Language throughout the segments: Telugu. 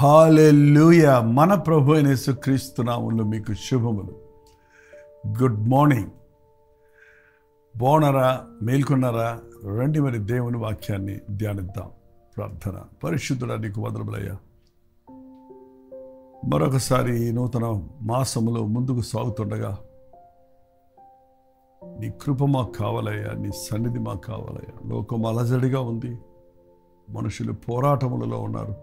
హల్లెలూయా. మన ప్రభు అయిన యేసుక్రీస్తు నామములో మీకు శుభములు. Good morning. బాగున్నారా? మేల్కొన్నారా? రండి మరి దేవుని వాక్యాన్ని ధ్యానిద్దాం. ప్రార్థన. పరిశుద్ధుడా, నీకు వందనములయ్యా. మరొకసారి ఈ నూతన మాసములో ముందుకు సాగుతుండగా నీ కృప మాకు కావాలయ్యా, నీ సన్నిధి మాకు కావాలయ్యా. లోకం అలజడిగా ఉంది, మనుషులు పోరాటములలో ఉన్నారు.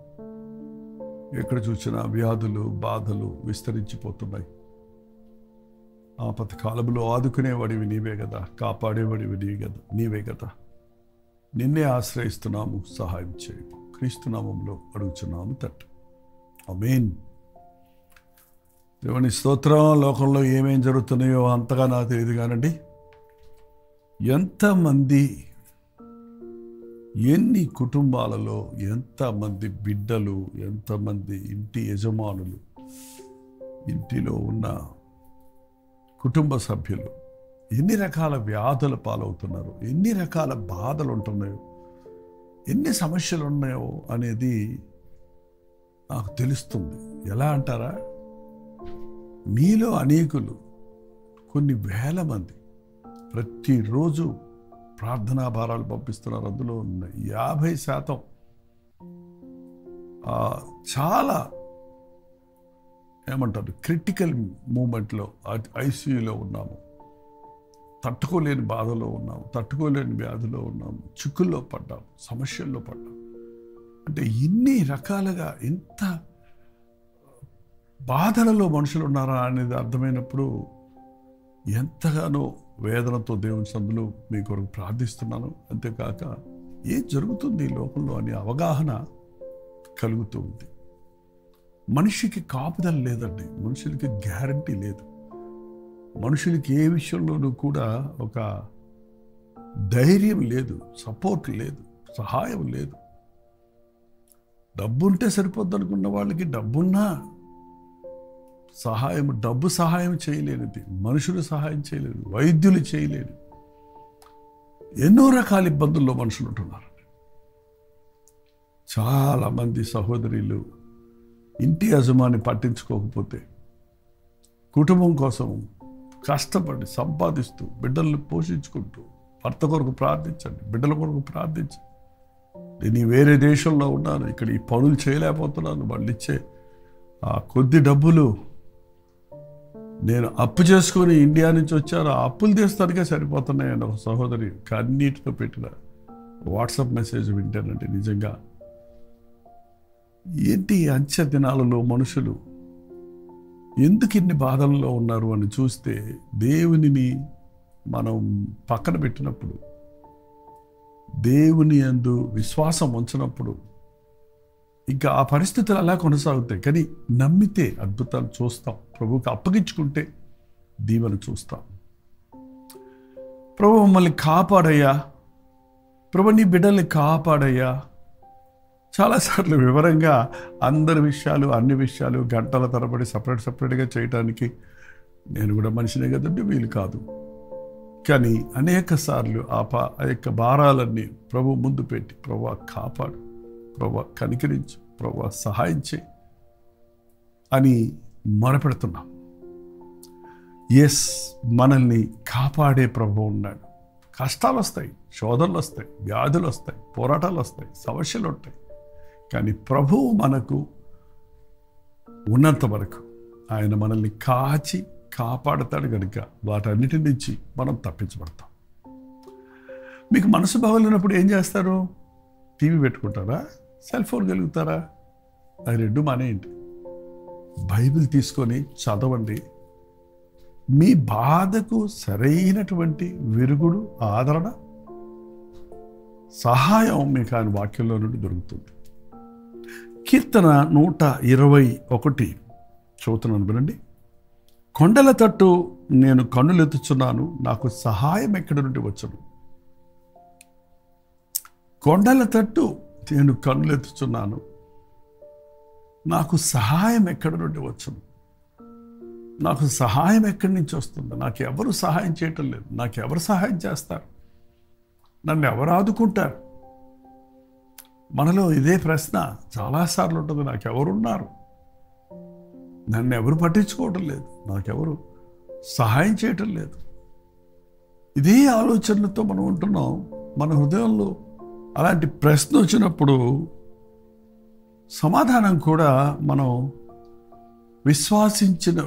ఎక్కడ చూసినా వ్యాధులు, బాధలు విస్తరించిపోతున్నాయి. ఆపద కాలంలో ఆదుకునేవాడివి నీవే కదా, కాపాడేవాడివి నీవే కదా. నిన్నే ఆశ్రయిస్తున్నాము, సహాయం చేయి. క్రీస్తు నామములో అడుగుచున్నాము తండ్రి, ఆమేన్. దేవుని స్తోత్రం. లోకంలో ఏమేం జరుగుతున్నాయో అంతగా నాకు తెలియదు కానండి, ఎంతమంది, ఎన్ని కుటుంబాలలో ఎంతమంది బిడ్డలు, ఎంతమంది ఇంటి యజమానులు, ఇంటిలో ఉన్న కుటుంబ సభ్యులు ఎన్ని రకాల వ్యాధుల పాలవుతున్నారు, ఎన్ని రకాల బాధలు ఉంటున్నాయో, ఎన్ని సమస్యలు ఉన్నాయో అనేది నాకు తెలుస్తుంది. ఎలా అంటారా, మీలో అనేకులు, కొన్ని వేల మంది ప్రతిరోజు ప్రార్థనా భారాలు పంపిస్తున్నారు. అందులో ఉన్న 50% చాలా ఏమంటారు, క్రిటికల్ మూమెంట్లో, ఐసీయూలో ఉన్నాము, తట్టుకోలేని బాధలో ఉన్నాము, తట్టుకోలేని వ్యాధిలో ఉన్నాము, చిక్కుల్లో పడ్డాము, సమస్యల్లో పడ్డాము. అంటే ఇన్ని రకాలుగా ఇంత బాధలలో మనుషులు ఉన్నారా అనేది అర్థమైనప్పుడు ఎంతగానో వేదనతో దేవుని సందులో మీ కొరకు ప్రార్థిస్తున్నాను. అంతేకాక ఏం జరుగుతుంది ఈ లోకంలో అనే అవగాహన కలుగుతూ ఉంది. మనిషికి కాపుదల లేదండి, మనుషులకి గ్యారంటీ లేదు, మనుషులకి ఏ విషయంలోనూ కూడా ఒక ధైర్యం లేదు, సపోర్ట్ లేదు, సహాయం లేదు. డబ్బుంటే సరిపోద్ది అనుకున్న వాళ్ళకి డబ్బున్నా సహాయం, డబ్బు సహాయం చేయలేనిది, మనుషులు సహాయం చేయలేదు, వైద్యులు చేయలేని ఎన్నో రకాల ఇబ్బందుల్లో మనుషులు ఉంటున్నారు. చాలామంది సహోదరులు ఇంటి యజమాని పట్టించుకోకపోతే కుటుంబం కోసం కష్టపడి సంపాదిస్తూ బిడ్డలను పోషించుకుంటూ, భర్త కొరకు ప్రార్థించండి, బిడ్డల కొరకు ప్రార్థించండి. నేను వేరే దేశంలో ఉన్నాను, ఇక్కడ ఈ పనులు చేయలేకపోతున్నాను, వాళ్ళు ఇచ్చే ఆ కొద్ది డబ్బులు నేను అప్పు చేసుకొని ఇండియా నుంచి వచ్చాను, ఆ అప్పులు తీస్తానికే సరిపోతున్నాయని ఒక సహోదరి కన్నీటితో పెట్టిన వాట్సాప్ మెసేజ్ వింటానంటే నిజంగా ఏంటి అంచె దినాలలో మనుషులు ఎందుకు ఇన్ని బాధల్లో ఉన్నారు అని చూస్తే, దేవునిని మనం పక్కన పెట్టినప్పుడు, దేవుని యందు విశ్వాసం ఉంచినప్పుడు ఇంకా ఆ పరిస్థితులు అలా కొనసాగుతాయి. కానీ నమ్మితే అద్భుతాలు చూస్తాం, ప్రభువుకి అప్పగించుకుంటే దీవెన చూస్తాం. ప్రభు మమ్మల్ని కాపాడయ్యా, ప్రభు నీ బిడ్డల్ని కాపాడయ్యా. చాలాసార్లు వివరంగా అందరి విషయాలు, అన్ని విషయాలు గంటల తరబడి సపరేట్గా చేయడానికి నేను కూడా మనిషినే కదండి, వీలు కాదు. కానీ అనేక సార్లు ఆ యొక్క భారాలన్నీ ప్రభు ముందు పెట్టి, ప్రభు కాపాడు, ప్రభు కనికరించు, ప్రభు సహాయం చేయి అని మొరపెడుతున్నాం. ఎస్, మనల్ని కాపాడే ప్రభు ఉన్నాడు. కష్టాలు వస్తాయి, శోధనలు వస్తాయి, వ్యాధులు వస్తాయి, పోరాటాలు వస్తాయి, సమస్యలు ఉంటాయి. కానీ ప్రభువు మనకు ఉన్నంత వరకు ఆయన మనల్ని కాచి కాపాడతాడు కనుక వాటన్నిటి నుంచి మనం తప్పించబడతాం. మీకు మనసు బాగోలేనప్పుడు ఏం చేస్తారు? టీవీ పెట్టుకుంటారా? సెల్ ఫోన్ కలుగుతారా? అది రెండు మానేయండి. బైబిల్ తీసుకొని చదవండి. మీ బాధకు సరైనటువంటి విరుగుడు, ఆదరణ, సహాయం మీకు ఆయన వాక్యంలో నుండి దొరుకుతుంది. కీర్తన 121 చదువుతున్నాను వినండి. కొండల తట్టు నేను కన్నులెత్తుచున్నాను, నాకు సహాయం ఎక్కడి నుండి వచ్చును. కొండల తట్టు నేను కన్నులెత్తుచున్నాను, నాకు సహాయం ఎక్కడి నుండి వచ్చును. నాకు సహాయం ఎక్కడి నుంచి వస్తుంది? నాకు ఎవరు సహాయం చేయటం లేదు, నాకు ఎవరు సహాయం చేస్తారు, నన్ను ఎవరు ఆదుకుంటారు? మనలో ఇదే ప్రశ్న చాలాసార్లు ఉంటుంది, నాకెవరున్నారు, నన్ను ఎవరు పట్టించుకోవటం లేదు, నాకెవరు సహాయం చేయటం లేదు. ఇదే ఆలోచనలతో మనం ఉంటున్నాం. మన హృదయంలో అలాంటి ప్రశ్న వచ్చినప్పుడు సమాధానం కూడా మనం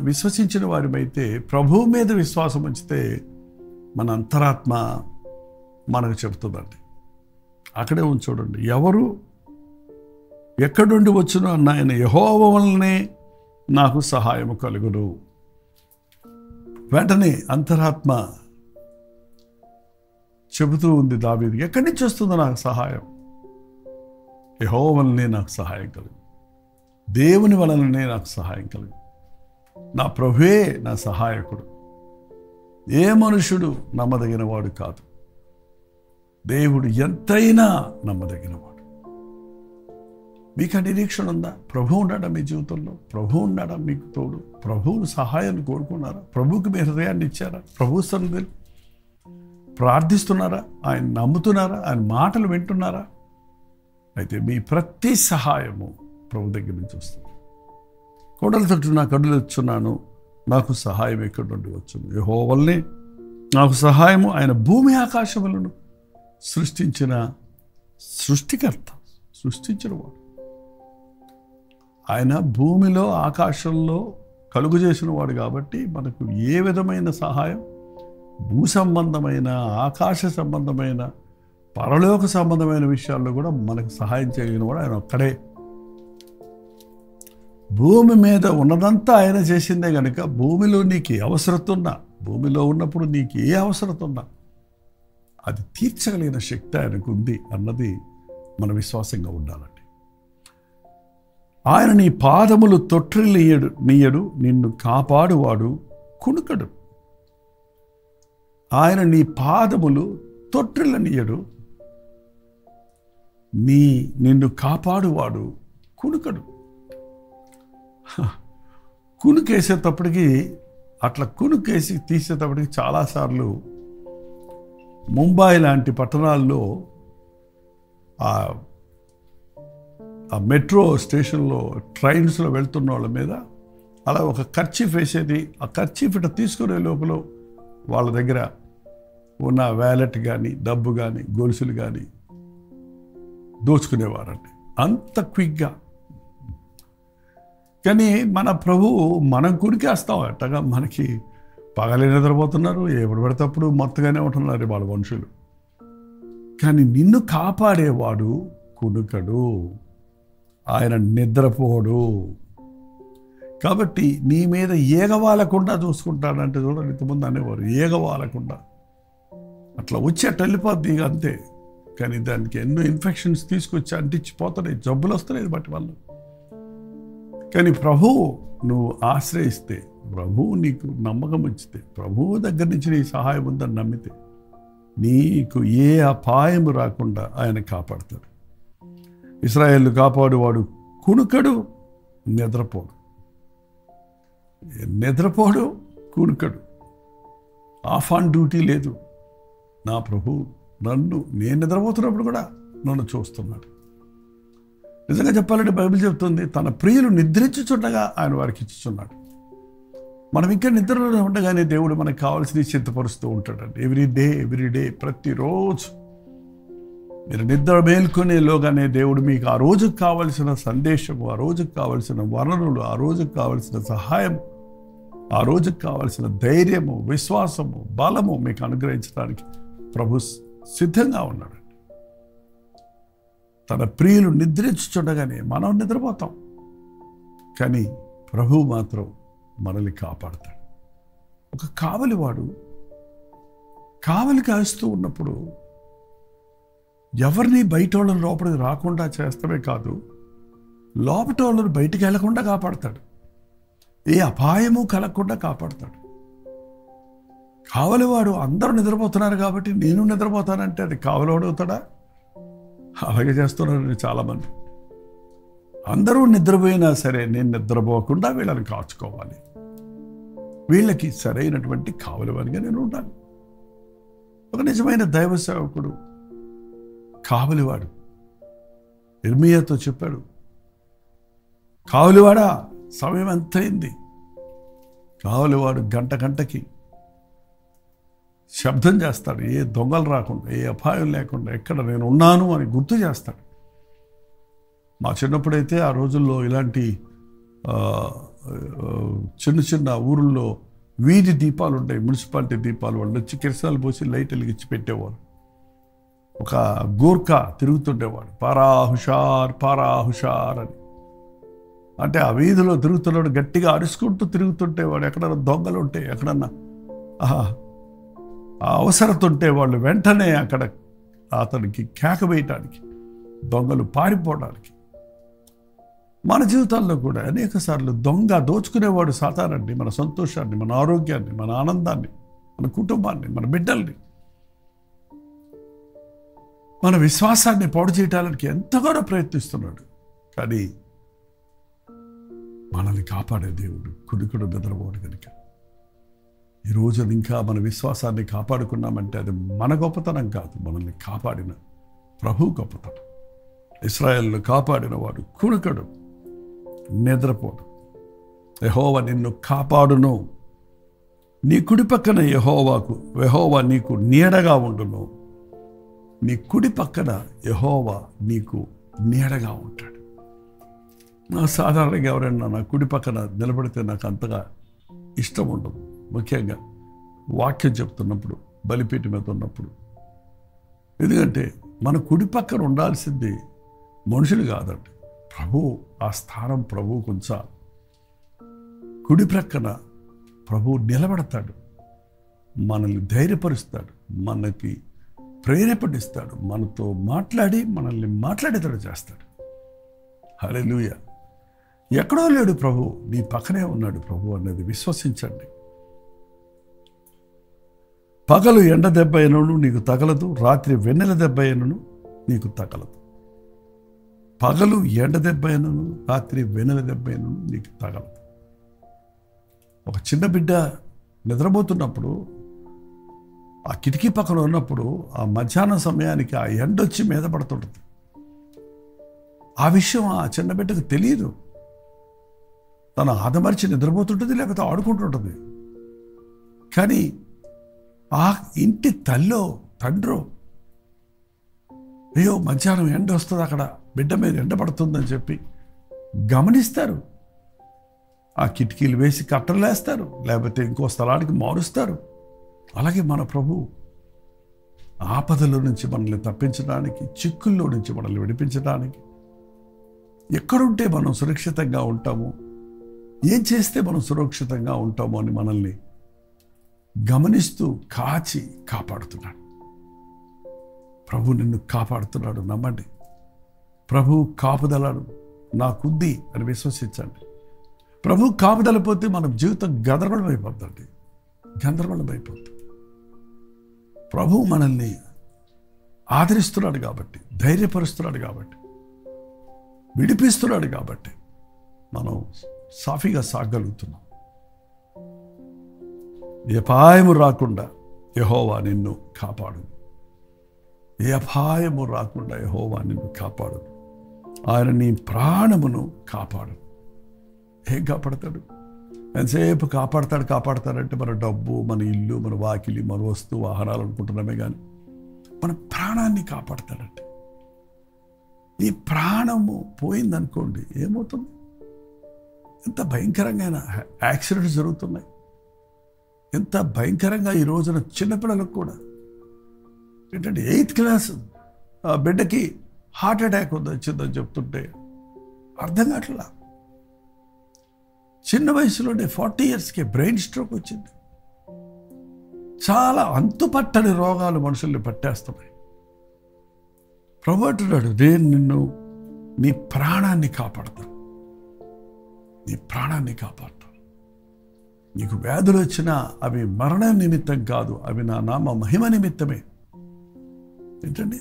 విశ్వసించిన వారిమైతే, ప్రభువు మీద విశ్వాసం ఉంచితే మన అంతరాత్మ మనకు చెబుతుందండి. అక్కడే చూడండి, ఎవరు ఎక్కడి నుండి వచ్చునో అన్న ఆయన యెహోవా వలనే నాకు సహాయం కలుగును. వెంటనే అంతరాత్మ చెబుతూ ఉంది దావీదు, ఎక్కడి నుంచి వస్తుందో నాకు సహాయం? యెహోవా వలనే నాకు సహాయం కలుగు, దేవుని వలననే నాకు సహాయం కలుగు. నా ప్రభువే నా సహాయకుడు. ఏ మనుషుడు నమ్మదగిన వాడు కాదు, దేవుడు ఎంతైనా నమ్మదగినవాడు. మీకు ఆ నిరీక్షణ ఉందా? ప్రభు ఉన్నాడా మీ జీవితంలో? ప్రభు ఉన్నాడా మీకు తోడు? ప్రభువుని సహాయాన్ని కోరుకున్నారా? ప్రభువుకి మీ హృదయాన్ని ఇచ్చారా? ప్రభు సన్నిధిలో ప్రార్థిస్తున్నారా? ఆయన నమ్ముతున్నారా? ఆయన మాటలు వింటున్నారా? అయితే మీ ప్రతి సహాయము ప్రభు దగ్గర నుంచి వస్తుంది. కొండల తట్టు నా కడులు వచ్చున్నాను, నాకు సహాయం ఎక్కడి నుండి వచ్చును? యెహోవా వల్లనే నాకు సహాయము. ఆయన భూమి ఆకాశములను సృష్టించిన సృష్టికర్త, సృష్టించినవాడు. ఆయన భూమిలో ఆకాశంలో కలుగు చేసిన వాడు కాబట్టి మనకు ఏ విధమైన సహాయం, భూ సంబంధమైన, ఆకాశ సంబంధమైన, పరలోక సంబంధమైన విషయాల్లో కూడా మనకు సహాయం చేయగలిగిన వాడు ఆయన ఒక్కడే. భూమి మీద ఉన్నదంతా ఆయన చేసిందే కనుక భూమిలో నీకు ఏ అవసరత ఉన్నా, భూమిలో ఉన్నప్పుడు నీకు ఏ అవసరత ఉన్నా అది తీర్చగలిగిన శక్తి ఆయనకు ఉంది అన్నది మన విశ్వాసంగా ఉండాలండి. ఆయన నీ పాదములు నీయడు, నిన్ను కాపాడువాడు కునుకడు. ఆయన నీ పాదములు తొట్టిల్లనీయడు, నిన్ను కాపాడువాడు కునుకడు. కునుకేసేటప్పటికి, అట్లా కునుకేసి తీసేటప్పటికి చాలాసార్లు ముంబై లాంటి పట్టణాల్లో ఆ మెట్రో స్టేషన్లో ట్రైన్స్లో వెళ్తున్న వాళ్ళ మీద అలా ఒక కర్చీఫ్ వేసేది. ఆ కర్చీఫ్ ఇట్లా తీసుకునే లోపల వాళ్ళ దగ్గర ఉన్న వ్యాలెట్ కానీ, డబ్బు కానీ, గొలుసులు కానీ దోచుకునేవారండి అంత క్విక్గా. కానీ మన ప్రభువు మనం కునికేస్తాం అట్టగా. మనకి పగలే నిద్రపోతున్నారు, ఎప్పుడు పడితేప్పుడు మొత్తగానే ఉంటున్నారు వాళ్ళ మనుషులు. కానీ నిన్ను కాపాడేవాడు కునుకడు, ఆయన నిద్రపోడు. కాబట్టి నీ మీద ఏగవాలకుండా చూసుకుంటాడంటే చూడండి, ఇంతకుముందు అనేవారు ఏగవాలకుండా అట్లా వచ్చి అట్లా వెళ్ళిపోద్ది ఇక అంతే. కానీ దానికి ఎన్నో ఇన్ఫెక్షన్స్ తీసుకొచ్చి అంటించిపోతున్నాయి, జబ్బులు వస్తున్నాయి బట్టి వాళ్ళు. కానీ ప్రభువు నువ్వు ఆశ్రయిస్తే, ప్రభువు నీకు నమ్మకం ఉంచితే, ప్రభువు దగ్గర నుంచి నీ సహాయం ఉందని నమ్మితే నీకు ఏ అపాయము రాకుండా ఆయన కాపాడతాడు. ఇశ్రాయేలు కాపాడువాడు కునుకడు, నిద్రపోడు. నిద్రపోడు, కునుకడు. ఆఫ్ ఆన్ డ్యూటీ లేదు. నా ప్రభు నేను నిద్రపోతున్నప్పుడు కూడా నన్ను చూస్తున్నాడు. నిజంగా చెప్పాలంటే బైబిల్ చెప్తుంది, తన ప్రియులు నిద్రించుచుండగా ఆయన వారికి ఇచ్చుచున్నాడు. మనం ఇంకా నిద్రలో ఉండగానే దేవుడు మనకు కావాల్సిన సిద్ధపరుస్తూ ఉంటాడండి. ఎవ్రీ డే ప్రతిరోజు మీరు నిద్ర మేల్కొనేలోగానే దేవుడు మీకు ఆ రోజుకు కావలసిన సందేశము, ఆ రోజుకు కావలసిన వనరులు, ఆ రోజుకు కావలసిన సహాయం, ఆ రోజుకు కావలసిన ధైర్యము, విశ్వాసము, బలము మీకు అనుగ్రహించడానికి ప్రభు సిద్ధంగా ఉన్నాడు. తన ప్రియులు నిద్రించుచుండగానే మనం నిద్రపోతాం, కానీ ప్రభువు మాత్రం మనల్ని కాపాడతాడు. ఒక కావలివాడు కావలి కాస్తూ ఉన్నప్పుడు ఎవరిని బయట వాళ్ళని లోపలికి రాకుండా చేస్తమే కాదు, లోపట వాళ్ళని బయటికి వెళ్లకుండా కాపాడతాడు. ఏ అపాయము కలగకుండా కాపాడతాడు. కావలివాడు అందరూ నిద్రపోతున్నారు కాబట్టి నేను నిద్రపోతానంటే అది కావలివాడు అవుతాడా? అలాగే చేస్తున్నారు చాలామంది. అందరూ నిద్రపోయినా సరే నేను నిద్రపోకుండా వీళ్ళని కాచుకోవాలి, వీళ్ళకి సరైనటువంటి కావలివాడిగా నేను ఉండాలి. ఒక నిజమైన దైవ సేవకుడు కావలివాడు ఇర్మియాతో చెప్పాడు, కావలివాడా సమయం ఎంత అయింది? కావలివాడు గంటకి శబ్దం చేస్తాడు, ఏ దొంగలు రాకుండా, ఏ అపాయం లేకుండా ఎక్కడ నేను ఉన్నాను అని గుర్తు చేస్తాడు. మా చిన్నప్పుడైతే ఆ రోజుల్లో ఇలాంటి చిన్న ఊరుల్లో వీధి దీపాలు ఉంటాయి, మున్సిపాలిటీ దీపాలు. వాళ్ళు వచ్చి కిరసనాలు పోసి లైట్ వెలిగించి పెట్టేవారు. ఒక గోర్ఖా తిరుగుతుండేవాడు, పారా హుషార్ అని. అంటే ఆ వీధిలో తిరుగుతున్నాడు, గట్టిగా అరుచుకుంటూ తిరుగుతుంటేవాడు. ఎక్కడన్నా దొంగలు ఉంటే, ఎక్కడన్నా అవసరత ఉంటే వాళ్ళు వెంటనే అక్కడ అతనికి కేక వేయటానికి, దొంగలు పారిపోవడానికి. మన జీవితాల్లో కూడా అనేక సార్లు దొంగ దోచుకునేవాడు సాతానండి, మన సంతోషాన్ని, మన ఆరోగ్యాన్ని, మన ఆనందాన్ని, మన కుటుంబాన్ని, మన బిడ్డల్ని, మన విశ్వాసాన్ని పాడు చేయడానికి ఎంతగానో ప్రయత్నిస్తున్నాడు. కానీ మనల్ని కాపాడే దేవుడు కుడికుడు నిద్రపోడు కనుక ఈ రోజు ఇంకా మన విశ్వాసాన్ని కాపాడుకున్నామంటే అది మన గొప్పతనం కాదు, మనల్ని కాపాడిన ప్రభు గొప్పతనం. ఇశ్రాయేలును కాపాడిన వాడు కుడికడు నిద్రపోడు. యెహోవా నిన్ను కాపాడును, నీ కుడి పక్కన యెహోవా నీకు నీడగా ఉండును. నీ కుడి పక్కన యెహోవా నీకు నీడగా ఉంటాడు. నా సాధారణంగా ఎవరైనా నా కుడి పక్కన నిలబడితే నాకు అంతగా ఇష్టం ఉండదు. ముఖ్యంగా వాక్యం చెప్తున్నప్పుడు, బలిపీఠం మీద ఉన్నప్పుడు. ఎందుకంటే మన కుడి పక్కన ఉండాల్సింది మనుషులు కాదండి, ప్రభు. ఆ స్థానం ప్రభువుకు ఉంచాలి. కుడి ప్రక్కన ప్రభువు నిలబడతాడు, మనల్ని ధైర్యపరుస్తాడు, మనకి ప్రేరేపణిస్తాడు, మనతో మాట్లాడి మనల్ని మాట్లాడేటట్టు చేస్తాడు. హల్లెలూయా. ఎక్కడో లేడు ప్రభు, నీ పక్కనే ఉన్నాడు ప్రభు అనేది విశ్వసించండి. పగలు ఎండ దెబ్బ అయినను నీకు తగలదు, రాత్రి వెన్నెల దెబ్బ అయినను నీకు తగలదు. పగలు ఎండ దెబ్బ అయినను, రాత్రి వెన్నెల దెబ్బ అయినను నీకు తగలదు. ఒక చిన్న బిడ్డ నిద్రపోతున్నప్పుడు ఆ కిటికీ పక్కన ఉన్నప్పుడు ఆ మధ్యాహ్నం సమయానికి ఆ ఎండ వచ్చి మీద పడుతుంటుంది. ఆ విషయం ఆ చిన్న బిడ్డకు తెలియదు. తను ఆదమర్చి నిద్రపోతుంటుంది, లేకపోతే ఆడుకుంటుంటుంది. కానీ ఆ ఇంటి తండ్రో అయ్యో మధ్యాహ్నం ఎండ వస్తుంది, అక్కడ బిడ్డ మీద ఎండ పడుతుందని చెప్పి గమనిస్తారు. ఆ కిటికీలు వేసి కట్టలు వేస్తారు, లేకపోతే ఇంకో స్థలానికి మారుస్తారు. అలాగే మన ప్రభు ఆపదల నుంచి మనల్ని తప్పించడానికి, చిక్కుల్లో నుంచి మనల్ని విడిపించడానికి, ఎక్కడుంటే మనం సురక్షితంగా ఉంటామో, ఏం చేస్తే మనం సురక్షితంగా ఉంటామో అని మనల్ని గమనిస్తూ కాచి కాపాడుతున్నాడు. ప్రభు నిన్ను కాపాడుతున్నాడు, నమ్మండి. ప్రభు కాపుదలను నాకుంది అని విశ్వసించండి. ప్రభు కాపుదల పోతే మన జీవితం గందరగోళం అయిపోద్దండి, గందరగోళం అయిపోతుంది. ప్రభు మనల్ని ఆదరిస్తున్నాడు కాబట్టి, ధైర్యపరుస్తున్నాడు కాబట్టి, విడిపిస్తున్నాడు కాబట్టి మనం సాఫీగా సాగలుగుతున్నాం. ఏ అపాయము రాకుండా యెహోవా నిన్ను కాపాడు. ఏ అపాయము రాకుండా యెహోవా నిన్ను కాపాడు. ఆయన నీ ప్రాణమును కాపాడు. ఏం కాపాడతాడు? ఎంతసేపు కాపాడతాడంటే మన డబ్బు, మన ఇల్లు, మన వాకిలి, మన వస్తువు, ఆహారాలు అనుకుంటున్నామే కానీ మన ప్రాణాన్ని కాపాడతాడంటే. నీ ప్రాణము పోయిందనుకోండి, ఏమవుతుంది? ఎంత భయంకరంగా యాక్సిడెంట్స్ జరుగుతున్నాయి. ఎంత భయంకరంగా ఈ రోజున చిన్నపిల్లలకు కూడా ఏంటంటే 8th క్లాస్ ఆ బిడ్డకి హార్ట్ అటాక్ వచ్చిందని చెప్తుంటే అర్థం కావట్లా. చిన్న వయసులోనే 40 yearsకే బ్రెయిన్ స్ట్రోక్ వచ్చింది. చాలా అంతుపట్టని రోగాలు మనుషుల్ని పట్టేస్తున్నాయి. ప్రభు అంటున్నాడు, నేను నిన్ను నీ ప్రాణాన్ని కాపాడతాను, నీ ప్రాణాన్ని కాపాడతాను. నీకు వ్యాధులు వచ్చినా అవి మరణ నిమిత్తం కాదు, అవి నా నామ మహిమ నిమిత్తమే. ఏంటండి,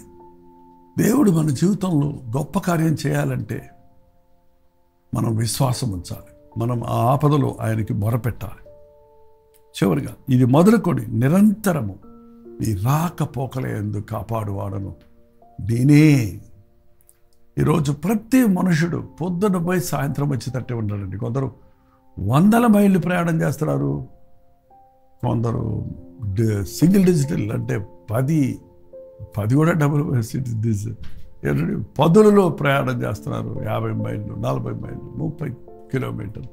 దేవుడు మన జీవితంలో గొప్ప కార్యం చేయాలంటే మనం విశ్వాసం ఉంచాలి. మనం ఆ ఆపదలో ఆయనకి మొరపెట్టాలి. చివరిగా ఇది మొదలుకొని నిరంతరము నీ రాకపోకల యందు కాపాడువాడను నేనే. ఈరోజు ప్రతి మనుషుడు పొద్దున పోయి సాయంత్రం వచ్చేటట్టే ఉన్నాడండి. కొందరు 100 మైళ్ళు ప్రయాణం చేస్తున్నారు, కొందరు సింగిల్ డిజిటల్ అంటే 10 కూడా డబుల్ పదులలో ప్రయాణం చేస్తున్నారు. 50 మైళ్ళు, 40 మైళ్ళు, 30 కిలోమీటర్లు,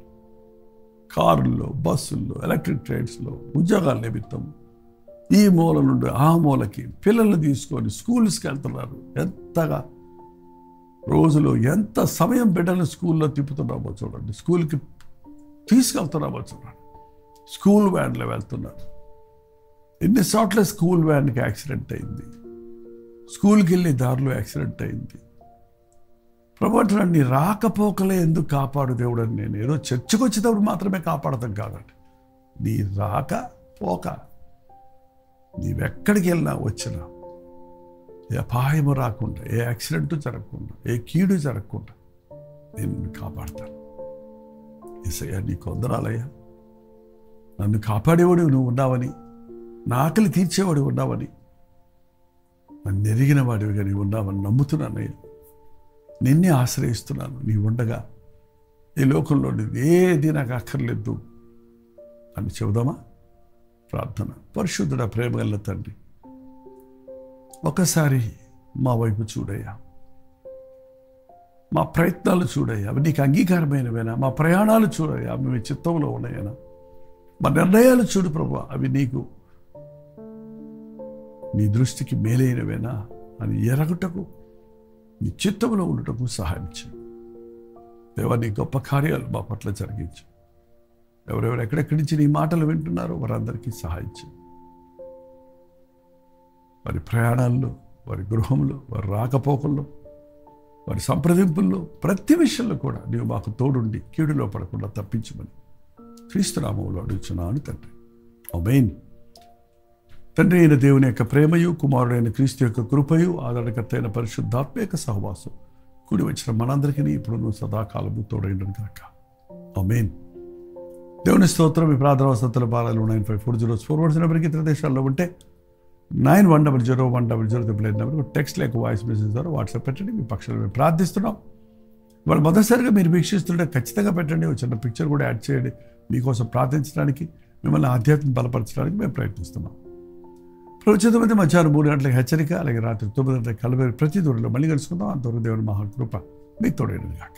కారుల్లో, బస్సుల్లో, ఎలక్ట్రిక్ ట్రైన్స్లో, ఉద్యోగాల నిమిత్తం ఈ మూల నుండి ఆ మూలకి పిల్లల్ని తీసుకొని స్కూల్స్కి వెళ్తున్నారు. ఎంతగా రోజులో ఎంత సమయం బిడ్డలు స్కూల్లో తిప్పుతున్నామో చూడండి, స్కూల్కి తీసుకెళ్తున్నామో చూడండి. స్కూల్ వ్యాన్లో వెళ్తున్నారు. ఎన్ని చోట్ల స్కూల్ వ్యాన్కి యాక్సిడెంట్ అయింది, స్కూల్కి వెళ్ళి దారిలో యాక్సిడెంట్ అయింది. ప్రభుత్వం నీ రాకపోకలే ఎందుకు కాపాడు దేవుడు అని నేను ఏదో చర్చకు వచ్చేటప్పుడు మాత్రమే కాపాడతాం కాదండి. నీ రాక పోక నీవెక్కడికి వెళ్ళినా వచ్చినా ఏ అపాయము రాకుండా, ఏ యాక్సిడెంటు జరగకుండా, ఏ కీడు జరగకుండా నేను కాపాడతాను. యేసయ్యా నీకు వందనాలయ్యా, నన్ను కాపాడేవాడు నువ్వు ఉన్నావని, నా ఆకలి తీర్చేవాడు ఉన్నావని, నన్ను ఎరిగిన వాడివిగా నీవు ఉన్నావని నమ్ముతున్నానయ్యా. నిన్నే ఆశ్రయిస్తున్నాను. నీ ఉండగా ఈ లోకంలో ఏది నాకు అక్కర్లేదు అని చెబుదామా? ప్రార్థన. పరిశుద్ధుడ, ప్రేమగల తండ్రి, ఒకసారి మా వైపు చూడయ్యా, మా ప్రయత్నాలు చూడయ్యా, అవి నీకు అంగీకారమైనవేనా? మా ప్రయాణాలు చూడయ్యా, అవి మీ చిత్తంలో ఉన్నాయనా? మా నిర్ణయాలు చూడు ప్రభు, అవి నీకు నీ దృష్టికి మేలైనవేనా అని ఎరగుటకు, నీ చిత్తంలో ఉండటకు సహాయం చేయి దేవా. నీ గొప్ప కార్యాలు మా పట్ల జరిగించు. ఎవరెవరు ఎక్కడెక్కడి నుంచి నీ మాటలు వింటున్నారో వారందరికీ సహాయం చేయి. వారి ప్రయాణాల్లో, వారి గృహంలో, వారి రాకపోకల్లో, వారి సంప్రదింపుల్లో, ప్రతి విషయంలో కూడా నీవు మాకు తోడుండి కీడులో పడకుండా తప్పించమని క్రీస్తు నామములో అడుగుచున్నాను తండ్రి. ఆమేన్. తండ్రి అయిన దేవుని యొక్క ప్రేమయు, కుమారుడైన క్రీస్తు యొక్క కృపయు, ఆదరణకర్త అయిన పరిశుద్ధాత్మ యొక్క సహవాసం కూడి వచ్చిన మనందరికీ ఇప్పుడు నువ్వు సదాకాలము తోడైండును కాక. ఆమేన్. దేవుని స్తోత్రం. మీ ప్రార్థన వసతుల బారాలు 9540 నెంబర్కి ఇతర దేశాల్లో ఉంటే 91001010 నెంబర్ టెక్స్ట్ లేక వాయిస్ మెసేజ్ ద్వారా వాట్సాప్ పెట్టండి. మీ పక్షాలు మేము ప్రార్థిస్తున్నాం. వాళ్ళు మొదటిసారిగా మీరు వీక్షిస్తుంటే ఖచ్చితంగా పెట్టండి. ఒక చిన్న పిక్చర్ కూడా యాడ్ చేయండి. మీకోసం ప్రార్థించడానికి, మిమ్మల్ని ఆధ్యాత్మిక బలపరచడానికి మేము ప్రయత్నిస్తున్నాం. ప్రవచితమైతే మధ్యాహ్నం 3 గంటలకు హెచ్చరిక, అలాగే రాత్రి 9 గంటలకు కలబరి ప్రతి దూరంలో మళ్ళీ కలుసుకుందాం. అంతవరకు దేవుని మహాకృప మీకు తోడైనది కాక.